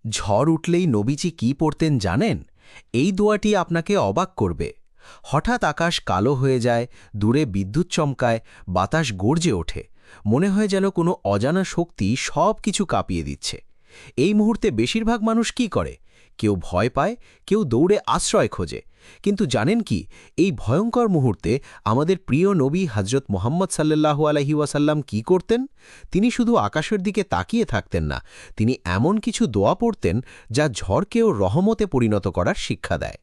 ঝড় উঠলেই নবীজি কি পড়তেন জানেন? এই দোয়াটি আপনাকে অবাক করবে। হঠাৎ আকাশ কালো হয়ে যায়, দূরে বিদ্যুৎ চমকায়, বাতাস গর্জে ওঠে, মনে হয় যেন কোনো অজানা শক্তি সব কিছু কাঁপিয়ে দিচ্ছে। এই মুহূর্তে বেশিরভাগ মানুষ কি করে? কেউ ভয় পায়, কেউ দৌড়ে আশ্রয় খোঁজে। কিন্তু জানেন কি, এই ভয়ঙ্কর মুহূর্তে আমাদের প্রিয় নবী হজরত মুহাম্মদ সাল্লাল্লাহু আলাইহি ওয়াসাল্লাম কি করতেন? তিনি শুধু আকাশের দিকে তাকিয়ে থাকতেন না, তিনি এমন কিছু দোয়া পড়তেন যা ঝড়কেও রহমতে পরিণত করার শিক্ষা দেয়।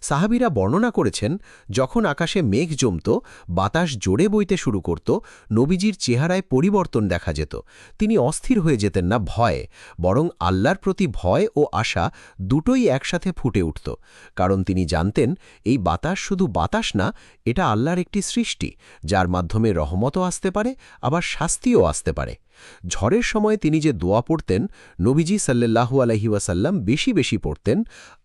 সাহাবীরা বর্ণনা করেছেন, যখন আকাশে মেঘ জমত, বাতাস জোরে বইতে শুরু করত, নবীজির চেহারায় পরিবর্তন দেখা যেত। তিনি অস্থির হয়ে যেতেন না ভয়ে, বরং আল্লাহর প্রতি ভয় ও আশা দুটোই একসাথে ফুটে উঠত। কারণ তিনি জানতেন, এই বাতাস শুধু বাতাস না, এটা আল্লাহর একটি সৃষ্টি, যার মাধ্যমে রহমতও আসতে পারে, আবার শাস্তিও আসতে পারে। ঝড়ের সময় তিনি যে দোয়া পড়তেন, নবীজি সাল্লাল্লাহু আলাইহি ওয়াসাল্লাম বেশি বেশি পড়তেন,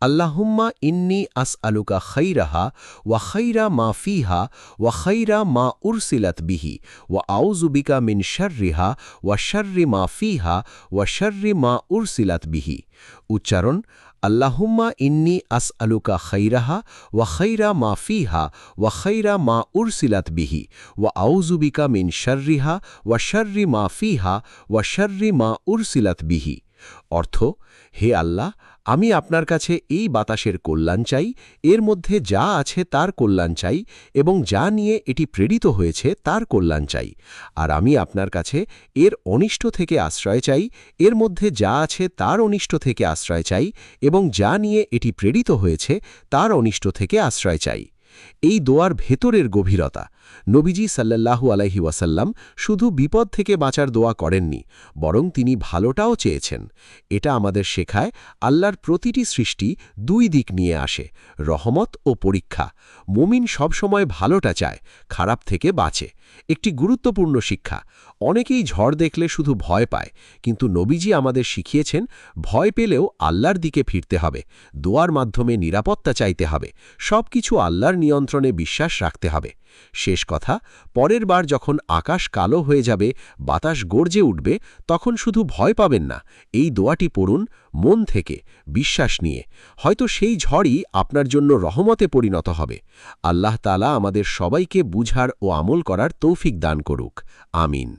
আল্লাহুম্মা ইন্নী আসআলুকা খাইরাহা ওয়া খাইরা মা ফিহা ওয়া খাইরা মা উরসিলাত বিহি ওয়া আউযু বিকা মিন শাররিহা ওয়া শাররি মা ফিহা ওয়া শাররি মা উরসিলাত বিহি। উচ্চারণ: আল্লাহুম্মা ইন্নী আসআলুকা খাইরাহা ওয়া খাইরা মা ফিহা ওয়া খাইরা মা উরসিলাত বিহি ওয়া আউযু বিকা মিন শাররিহা ওয়া শাররি মা ফিহা ওয়া শাররি মা উরসিলাত বিহি। অর্থ: হে আল্লাহ, আমি আপনার কাছে এই বাতাসের কল্যাণ চাই, এর মধ্যে যা আছে তার কল্যাণ চাই, এবং যা নিয়ে এটি প্রেরিত হয়েছে তার কল্যাণ চাই। আর আমি আপনার কাছে এর অনিষ্ট থেকে আশ্রয় চাই, এর মধ্যে যা আছে তার অনিষ্ট থেকে আশ্রয় চাই, এবং যা নিয়ে এটি প্রেরিত হয়েছে তার অনিষ্ট থেকে আশ্রয় চাই। এই দোয়ার ভেতরের গভীরতা। নবীজি সাল্লাল্লাহু আলাইহি ওয়াসাল্লাম শুধু বিপদ থেকে বাঁচার দোয়া করেননি, বরং তিনি ভালোটাও চেয়েছেন। এটা আমাদের শেখায়, আল্লাহর প্রতিটি সৃষ্টি দুই দিক নিয়ে আসে, রহমত ও পরীক্ষা। মুমিন সবসময় ভালোটা চায়, খারাপ থেকে বাঁচে। একটি গুরুত্বপূর্ণ শিক্ষা: অনেকেই ঝড় দেখলে শুধু ভয় পায়, কিন্তু নবীজি আমাদের শিখিয়েছেন, ভয় পেলেও আল্লাহর দিকে ফিরতে হবে, দোয়ার মাধ্যমে নিরাপত্তা চাইতে হবে, সবকিছু আল্লাহর নিয়ন্ত্রণে বিশ্বাস রাখতে হবে। শেষ কথা: পরের বার যখন আকাশ কালো হয়ে যাবে, বাতাস গর্জে উঠবে, তখন শুধু ভয় পাবেন না, এই দোয়াটি পড়ুন মন থেকে, বিশ্বাস নিয়ে। হয়তো সেই ঝড়ই আপনার জন্য রহমতে পরিণত হবে। আল্লাহ তাআলা আমাদের সবাইকে বুঝার ও আমল করার তৌফিক দান করুক। আমিন।